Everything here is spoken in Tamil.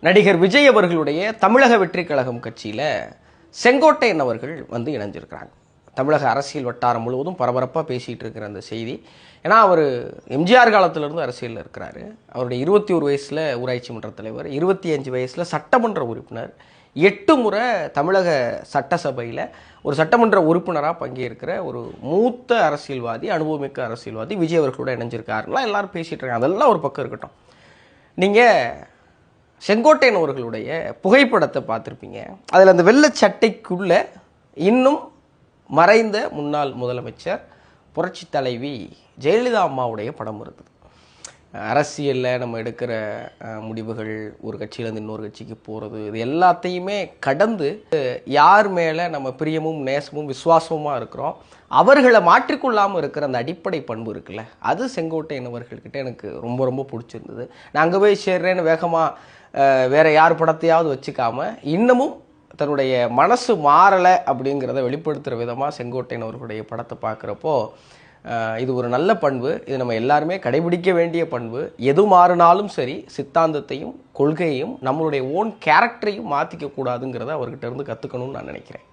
நடிகர் விஜய் அவர்களுடைய தமிழக வெற்றிக் கழகம் கட்சியில் செங்கோட்டையன் அவர்கள் வந்து இணைஞ்சிருக்கிறாங்க. தமிழக அரசியல் வட்டாரம் முழுவதும் பரபரப்பாக பேசிகிட்டு இருக்கிற அந்த செய்தி. ஏன்னா அவர் எம்ஜிஆர் காலத்திலிருந்து அரசியலில் இருக்கிறாரு. அவருடைய 21 வயசில் ஊராட்சி மன்ற தலைவர், 25 வயசில் சட்டமன்ற உறுப்பினர், 8 முறை தமிழக சட்டசபையில் ஒரு சட்டமன்ற உறுப்பினராக பங்கேற்கிற ஒரு மூத்த அரசியல்வாதி, அனுபவமிக்க அரசியல்வாதி விஜய் அவர்களோட இணைஞ்சிருக்காருலாம் எல்லாரும் பேசிகிட்டு இருக்காங்க. அதெல்லாம் ஒரு பக்கம் இருக்கட்டும். நீங்கள் செங்கோட்டையன் அவர்களுடைய புகைப்படத்தை பார்த்துருப்பீங்க. அதில் அந்த வெள்ளை சட்டைக்குள்ளே இன்னும் மறைந்த முன்னாள் முதலமைச்சர் புரட்சி தலைவி ஜெயலலிதா அம்மாவுடைய படம் இருக்குது. அரசியலில் நம்ம எடுக்கிற முடிவுகள், ஒரு கட்சியிலேருந்து இன்னொரு கட்சிக்கு போகிறது, இது எல்லாத்தையுமே கடந்து யார் மேலே நம்ம பிரியமும் நேசமும் விசுவாசமாக இருக்கிறோம், அவர்களை மாற்றிக்கொள்ளாமல் இருக்கிற அந்த அடிப்படை பண்பு இருக்குல்ல, அது செங்கோட்டையன் அவர்கள்கிட்ட எனக்கு ரொம்ப ரொம்ப பிடிச்சிருந்தது. நான் அங்கே போய் சேர்றேன்னு வேகமாக வேறு யார் படத்தையாவது வச்சுக்காம இன்னமும் தன்னுடைய மனசு மாறலை அப்படிங்கிறத வெளிப்படுத்துகிற விதமாக செங்கோட்டையன் அவர்களுடைய படத்தை பார்க்குறப்போ இது ஒரு நல்ல பண்பு. இது நம்ம எல்லாருமே கடைபிடிக்க வேண்டிய பண்பு. எது மாறினாலும் சரி, சித்தாந்தத்தையும் கொள்கையையும் நம்மளுடைய ஓன் கேரக்டரையும் மாற்றிக்க கூடாதுங்கிறத அவர்கிட்ட இருந்து கற்றுக்கணும்னு நான் நினைக்கிறேன்.